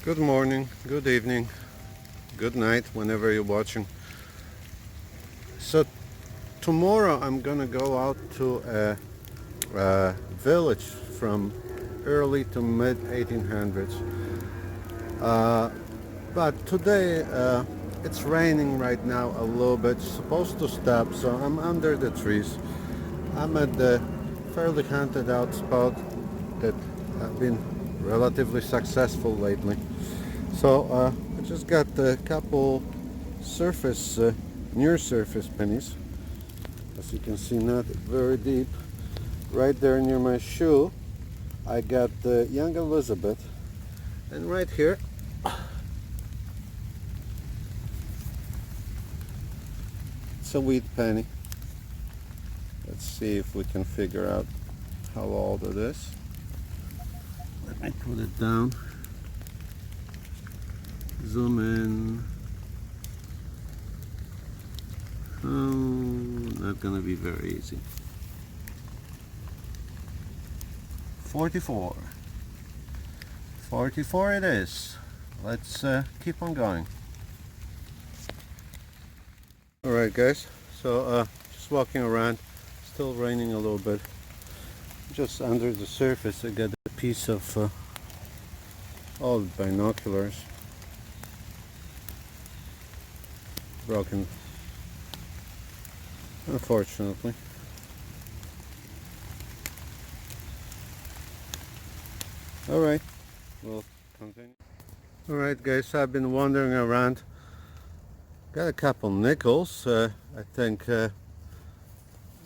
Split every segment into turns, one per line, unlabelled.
Good morning, good evening, good night, whenever you're watching. So tomorrow I'm gonna go out to a village from early to mid 1800s. But today it's raining right now a little bit. It's supposed to stop, so I'm under the trees. I'm at the fairly hunted out spot that I've been relatively successful lately. So I just got a couple surface, near surface pennies. As you can see, not very deep. Right there near my shoe, I got the Young Elizabeth. And right here, it's a wheat penny. Let's see if we can figure out how old it is. Let me put it down. Zoom in. Oh, not gonna be very easy. 44. 44 it is. Let's keep on going. Alright guys, so just walking around, still raining a little bit. Just under the surface I got a piece of old binoculars. Broken, unfortunately. Alright, we'll continue. Alright guys, I've been wandering around. Got a couple nickels. I think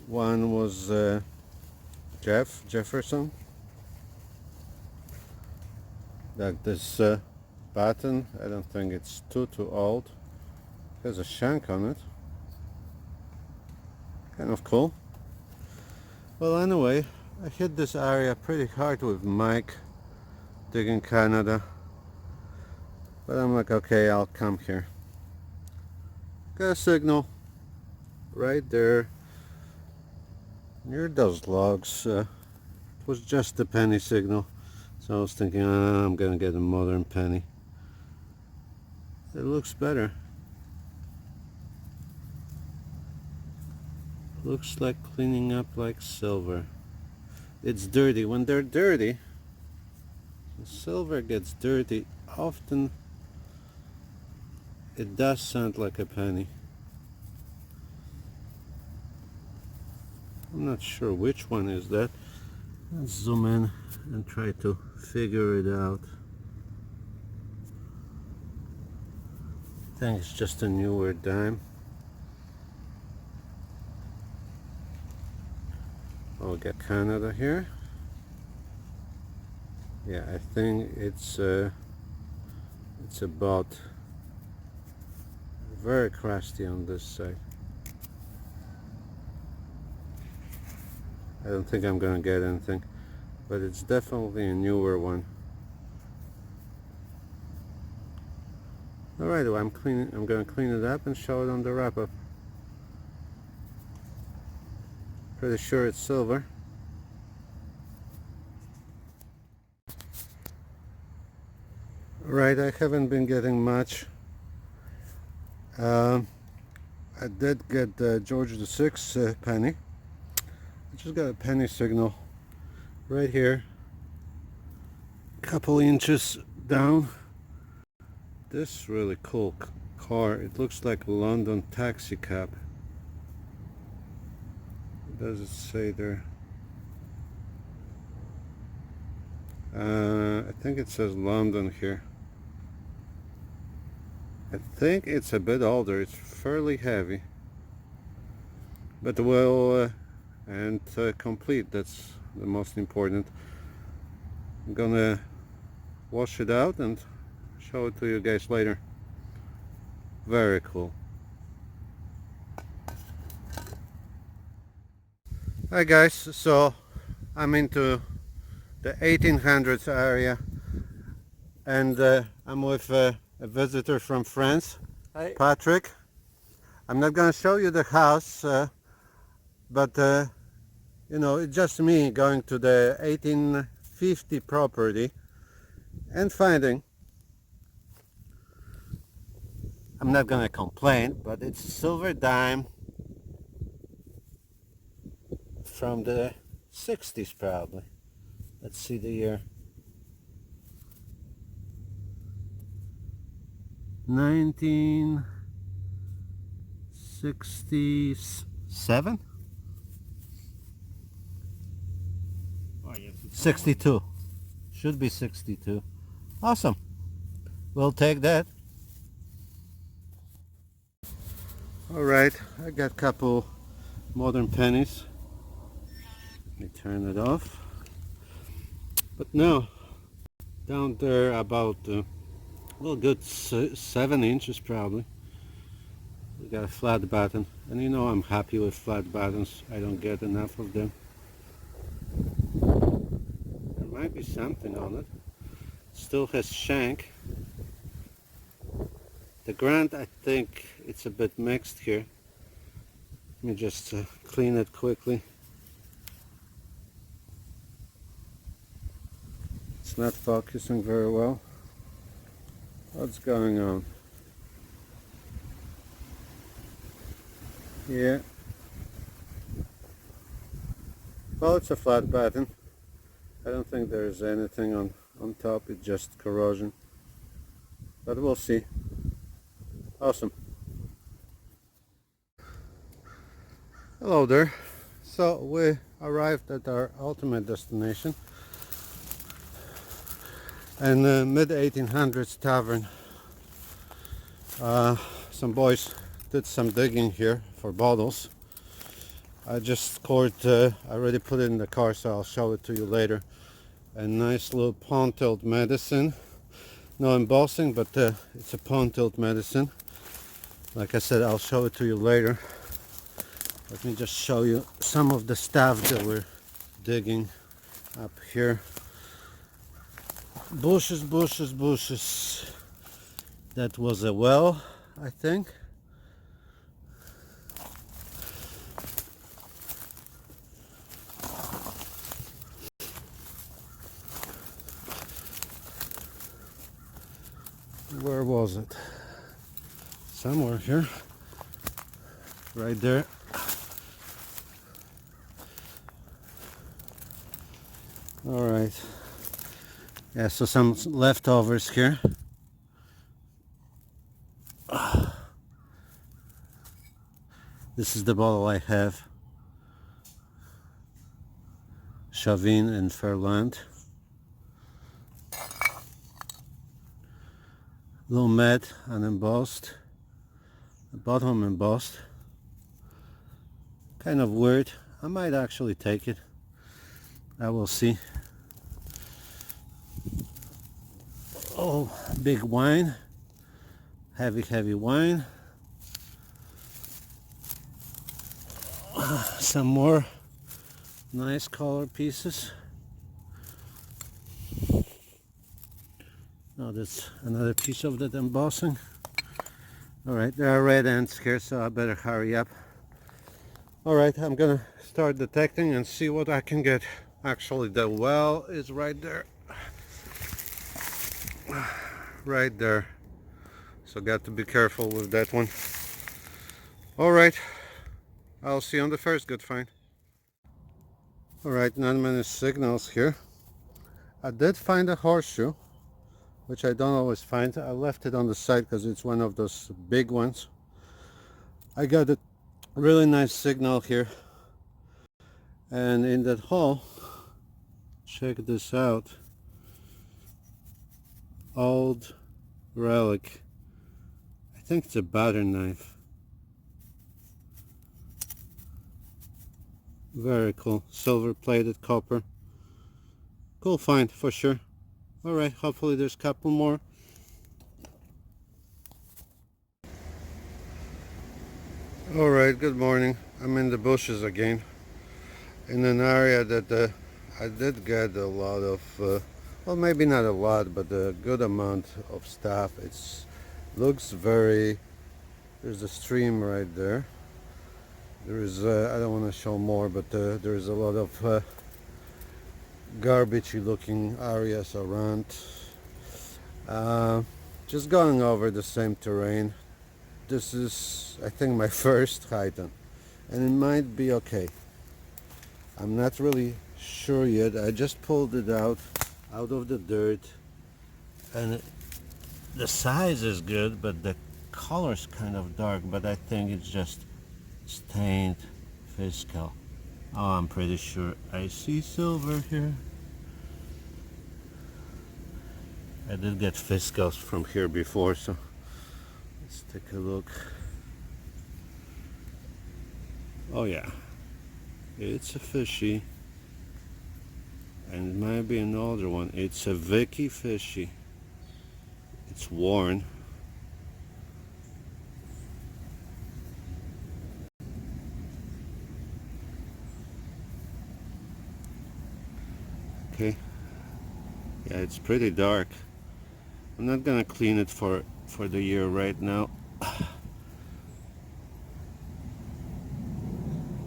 one was Jefferson. Like this button, I don't think it's too old. There's a shank on it. Kind of cool. Well, anyway, I hit this area pretty hard with Mike digging Canada. But I'm like, okay, I'll come here. Got a signal right there near those logs. It was just a penny signal. So I was thinking, I'm gonna get a modern penny. It looks better. Looks like cleaning up like silver. It's dirty. When they're dirty, the silver gets dirty. Often it does sound like a penny. I'm not sure which one is that. Let's zoom in and try to figure it out. I think it's just a newer dime. Oh, we got Canada here. Yeah, I think it's about very crusty on this side. I don't think I'm gonna get anything, but it's definitely a newer one. Alright, well, I'm gonna clean it up and show it on the wrap-up. Pretty sure it's silver. Right, I haven't been getting much. I did get the George VI penny. I just got a penny signal right here, couple inches down. This really cool car. It looks like a London taxi cab. What does it say there? I think it says London here. I think it's a bit older. It's fairly heavy, but well and complete. That's the most important. I'm gonna wash it out and show it to you guys later. Very cool. Hi guys, so I'm into the 1800s area, and I'm with a visitor from France. Hi. Patrick. I'm not gonna show you the house, but you know, it's just me going to the 1850 property and finding I'm not gonna complain, but it's a silver dime from the 60s probably. Let's see the year. 1967? 62. Should be 62. Awesome. We'll take that. Alright, I got a couple modern pennies. Let me turn it off. But no, down there about well, good 7 inches probably. We got a flat button, and you know I'm happy with flat buttons. I don't get enough of them. There might be something on it. Still has shank. The grand, I think it's a bit mixed here. Let me just clean it quickly. It's not focusing very well. What's going on? Yeah. Well, it's a flat button. I don't think there's anything on top. It's just corrosion. But we'll see. Awesome. Hello there. So we arrived at our ultimate destination, in the mid-1800s tavern. Some boys did some digging here for bottles. I just scored, I already put it in the car, so I'll show it to you later. A nice little pontilled medicine. No embossing, but it's a pontilled medicine. Like I said, I'll show it to you later. Let me just show you some of the stuff that we're digging up here. Bushes, bushes, bushes. That was a well, I think. Where was it? Somewhere here. Right there. All right. Yeah, so some leftovers here. This is the bottle I have. Chavin and Fairland. Little mat unembossed. The bottom embossed. Kind of weird. I might actually take it. I will see. Oh, big wine. Heavy, heavy wine. Some more nice color pieces. Oh, that's another piece of that embossing. Alright, there are red ends here, so I better hurry up. Alright, I'm gonna start detecting and see what I can get. Actually, the well is right there. Right there. So got to be careful with that one. Alright, I'll see you on the first good find. Alright, not many signals here. I did find a horseshoe, which I don't always find. I left it on the side because it's one of those big ones. I got a really nice signal here. And in that hole, check this out. Old relic. I think it's a butter knife. Very cool. Silver plated copper. Cool find for sure. Alright, hopefully there's a couple more. Alright, good morning. I'm in the bushes again. In an area that I did get a lot of, well, maybe not a lot, but a good amount of stuff. It looks very, there's a stream right there. There is, I don't want to show more, but there is a lot of garbagey looking areas around. Just going over the same terrain. this is, I think, my first Titan, and it might be okay. I'm not really sure yet. I just pulled it out of the dirt, and the size is good, but the color's kind of dark, but I think it's just stained fiscal. Oh, I'm pretty sure I see silver here. I did get fiscals from here before, so let's take a look. Oh yeah, it's a fishy, and it might be an older one. It's a Vicky fishy. It's worn. Okay, yeah, it's pretty dark. I'm not gonna clean it for the year right now.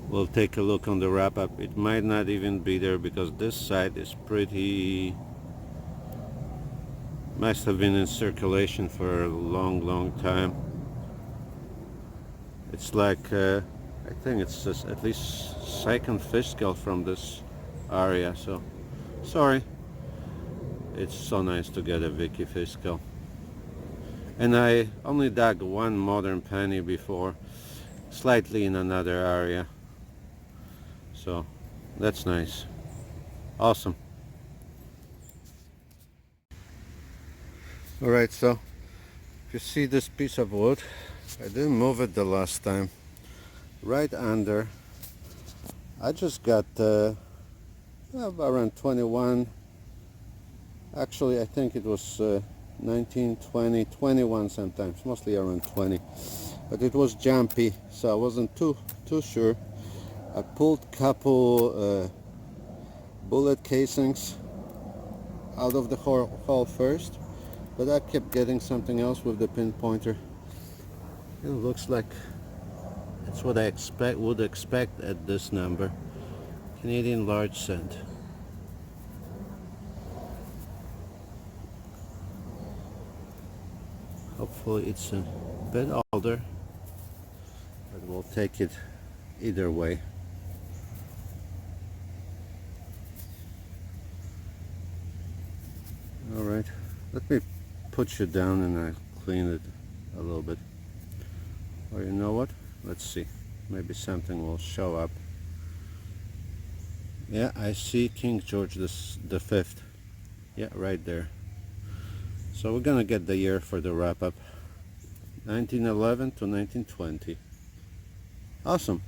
We'll take a look on the wrap-up. It might not even be there because this side is pretty, must have been in circulation for a long time. It's like I think it's just at least second fish scale from this area, so sorry. It's so nice to get a Vicky fish scale. And I only dug one modern penny before, slightly in another area, so that's nice. Awesome. Alright, so if you see this piece of wood, I didn't move it the last time. Right under, I just got around 21. Actually, I think it was 19, 20, 21 sometimes, mostly around 20. But it was jumpy, so I wasn't too sure. I pulled couple bullet casings out of the hole first, but I kept getting something else with the pinpointer. It looks like it's what I would expect at this number. Canadian large cent. Hopefully it's a bit older, but we'll take it either way. Alright, let me put you down and I'll clean it a little bit. Or you know what? Let's see. Maybe something will show up. Yeah, I see King George the Fifth. Yeah, right there. So we're gonna get the year for the wrap-up. 1911 to 1920. Awesome.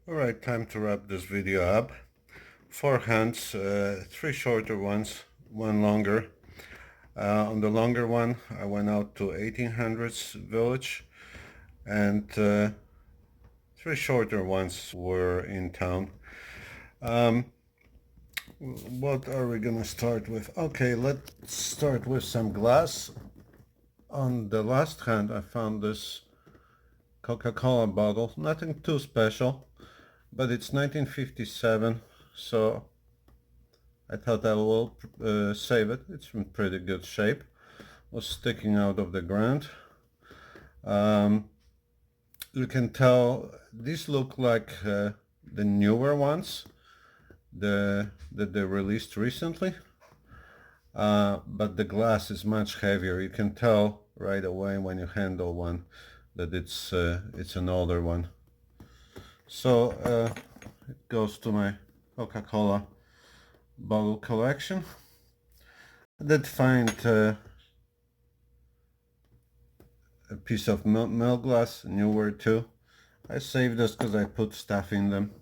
Alright, time to wrap this video up. 4 hands, 3 shorter ones, 1 longer. On the longer one, I went out to 1800s village, and 3 shorter ones were in town. What are we gonna start with? Okay, let's start with some glass. On the last hand, I found this Coca-Cola bottle. Nothing too special, but it's 1957, so I thought I will save it. It's in pretty good shape. Was sticking out of the ground. You can tell these look like the newer ones that they released recently, but the glass is much heavier. You can tell right away when you handle one that it's an older one. So it goes to my Coca-Cola bottle collection. I did find a piece of milk glass, newer too. I saved this because I put stuff in them.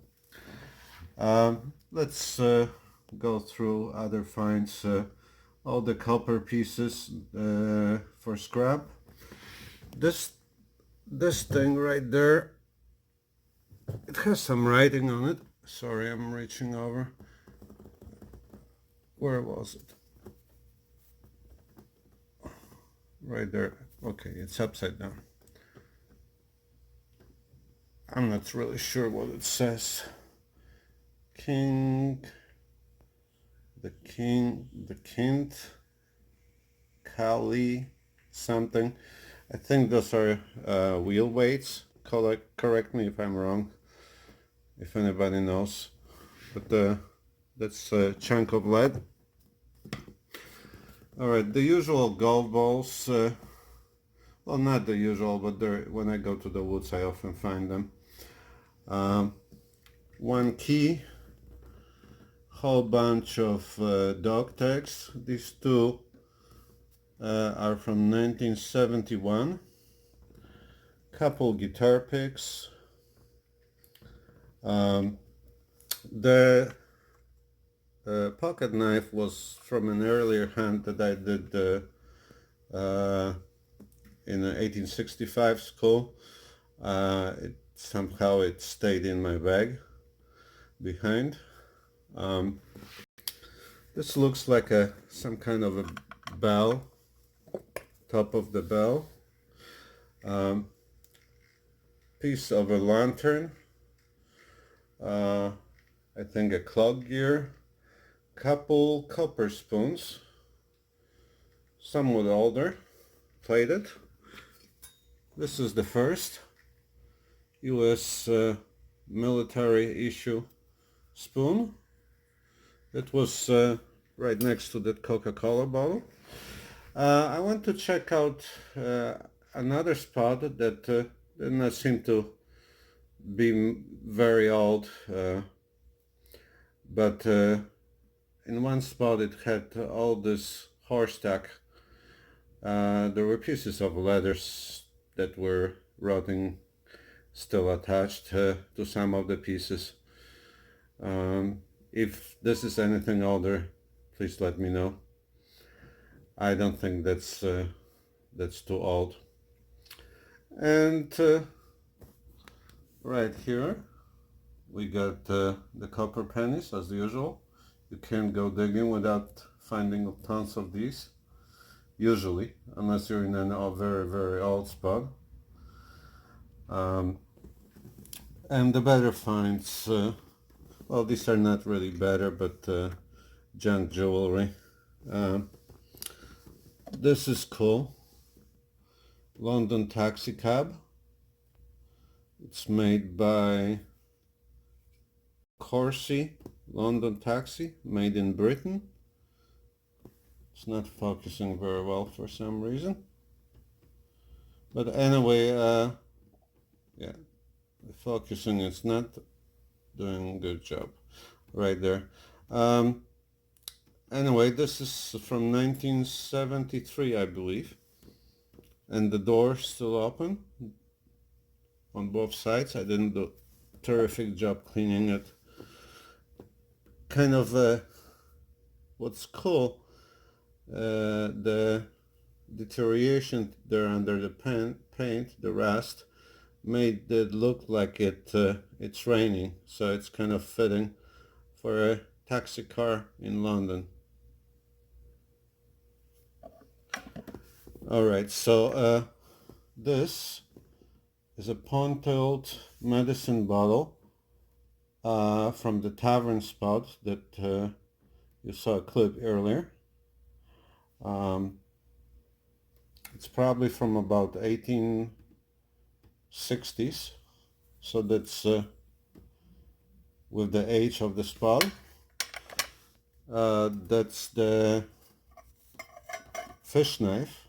Let's go through other finds. All the copper pieces for scrap. This thing right there, it has some writing on it. Sorry, I'm reaching over. Where was it? Right there. Okay, it's upside down. I'm not really sure what it says. The Kint Kali something. I think those are wheel weights. Correct me if I'm wrong, if anybody knows. But that's a chunk of lead. Alright, the usual golf balls. Well, not the usual, but when I go to the woods I often find them. One key, whole bunch of dog tags. These two are from 1971. Couple guitar picks. The pocket knife was from an earlier hunt that I did in the 1865 school. Somehow it stayed in my bag behind. This looks like some kind of a bell, top of the bell. Piece of a lantern. I think a clock gear. Couple copper spoons, somewhat older, plated. This is the first US military issue spoon. It was right next to that Coca-Cola bottle. I want to check out another spot that did not seem to be very old, but in one spot it had all this horse tack. There were pieces of leathers that were rotting, still attached to some of the pieces. If this is anything older, please let me know. I don't think that's too old. And right here we got the copper pennies as usual. You can't go digging without finding tons of these, usually, unless you're in a very, very old spot. And the better finds, well, these are not really better, but junk jewelry. This is cool. London taxi cab. It's made by Corsi London Taxi, made in Britain. It's not focusing very well for some reason. But anyway, yeah, the focusing is not doing a good job right there. Anyway, this is from 1973, I believe. And the door's still open on both sides. I didn't do a terrific job cleaning it. Kind of what's cool, the deterioration there under the paint, the rust, made it look like it's raining, so it's kind of fitting for a taxi car in London. Alright, so this is a pontilled medicine bottle from the tavern spot that you saw a clip earlier. It's probably from about 1860s, so that's with the age of the spot. That's the fish knife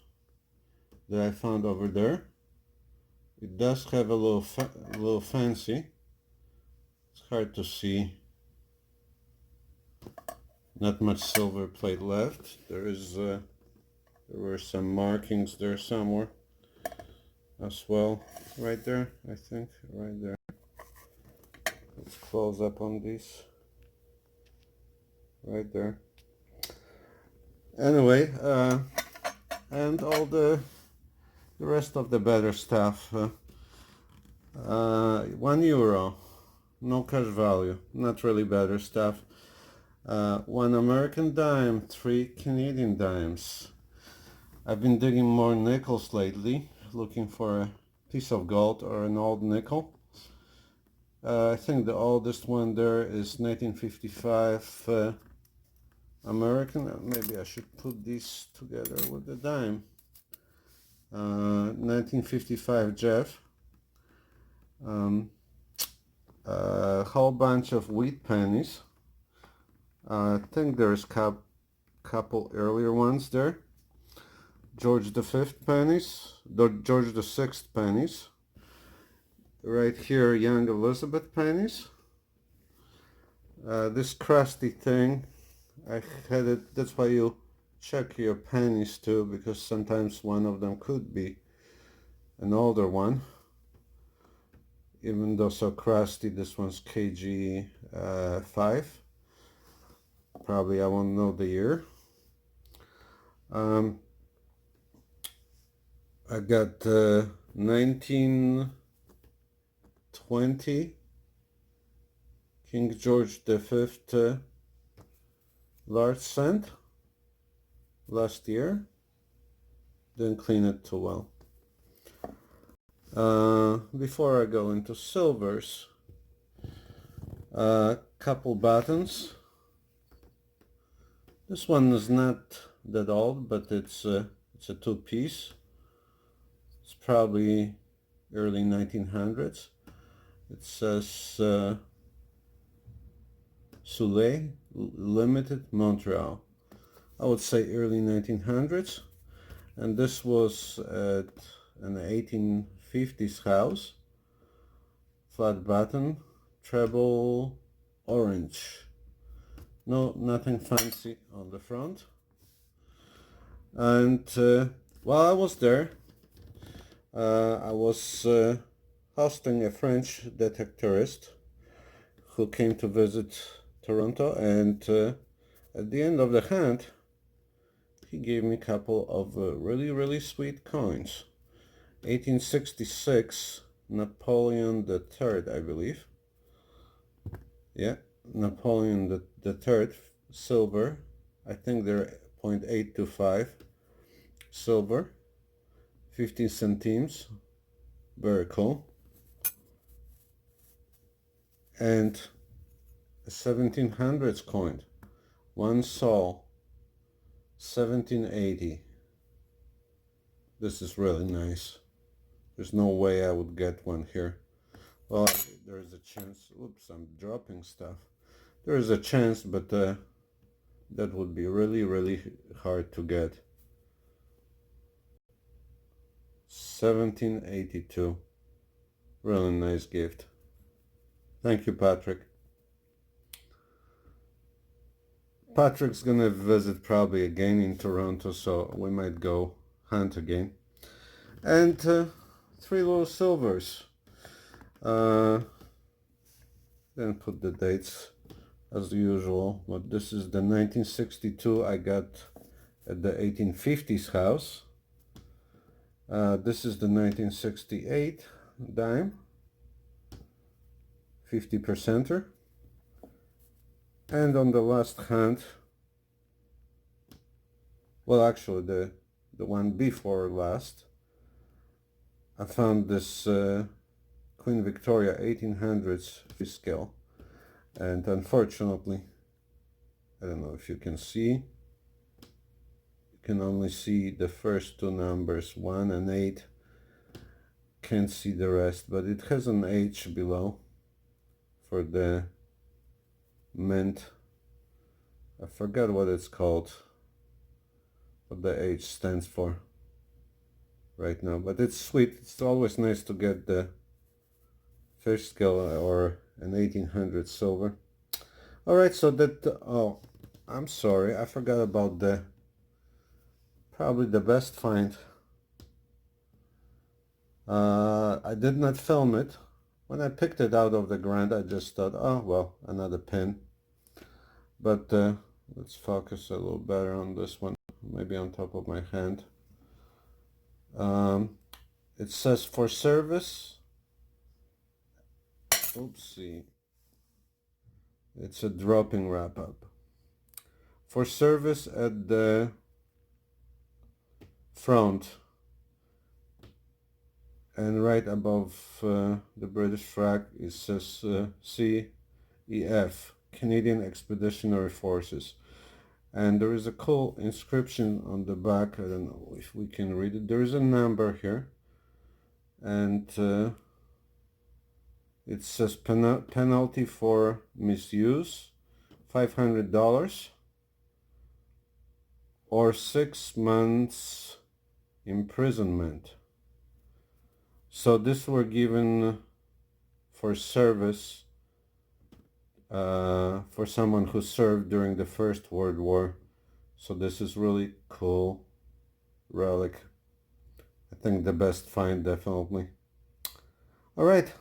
that I found over there. It does have a little fancy. It's hard to see. Not much silver plate left. There were some markings there somewhere as well. Right there, I think. Right there. Let's close up on these. Right there. Anyway, and all the rest of the better stuff. €1, no cash value, not really better stuff. 1 American dime, 3 Canadian dimes. I've been digging more nickels lately, looking for a piece of gold or an old nickel. I think the oldest one there is 1955 American. Maybe I should put these together with the dime. 1955 Jeff. A whole bunch of wheat pennies. I think there's couple earlier ones there. George V pennies, George VI pennies. Right here, young Elizabeth pennies. This crusty thing, I had it, that's why you check your pennies too, because sometimes one of them could be an older one. Even though so crusty, this one's KG 5. Probably I won't know the year. I got 1920 King George V large cent last year. Didn't clean it too well. Before I go into silvers, couple buttons. This one is not that old, but it's a two-piece. It's probably early 1900s. It says Soleil Limited Montreal. I would say early 1900s. And this was at an 1850s house. Flat button, treble orange. No, nothing fancy on the front. And while I was there, I was hosting a French detectorist who came to visit Toronto, and at the end of the hand, he gave me a couple of really sweet coins. 1866 Napoleon III, I believe. Yeah, Napoleon the III, silver. I think they're 0.825 silver, 15 centimes. Very cool. And a 1700s coin, one sol, 1780. This is really nice. There's no way I would get one here. Well, there's a chance. Oops, I'm dropping stuff. There is a chance, but that would be really hard to get. 1782. Really nice gift. Thank you, Patrick. Patrick's gonna visit probably again in Toronto, so we might go hunt again. And 3 little silvers. Then put the dates as usual, but this is the 1962 I got at the 1850s house. This is the 1968 dime, 50%er. And on the last hand, well, actually the one before last, I found this Queen Victoria 1800s scale, and unfortunately, I don't know if you can see, you can only see the first two numbers, 1 and 8, can't see the rest, but it has an H below for the mint. I forgot what it's called, what the H stands for right now, but it's sweet. It's always nice to get the fish scale or an 1800 silver. All right, so that oh, I'm sorry, I forgot about the probably the best find. I did not film it. When I picked it out of the ground, I just thought, oh well, another pin. But let's focus a little better on this one, maybe on top of my hand. It says for service. Oopsie. It's a dropping wrap-up. For service at the front and right above the British flag it says CEF, Canadian Expeditionary Forces. And there is a cool inscription on the back. I don't know if we can read it. There is a number here, and it says penalty for misuse, $500 or 6 months imprisonment. So this were given for service for someone who served during the First World War. So this is really cool relic. I think the best find, definitely. All right.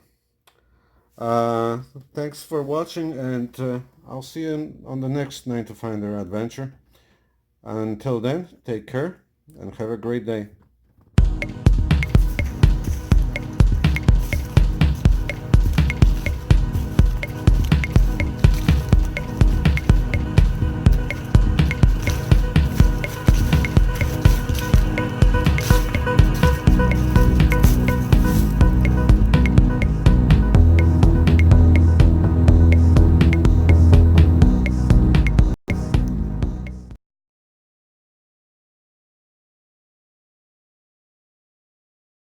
Thanks for watching, and I'll see you on the next 9 to Finder adventure. Until then, take care and have a great day.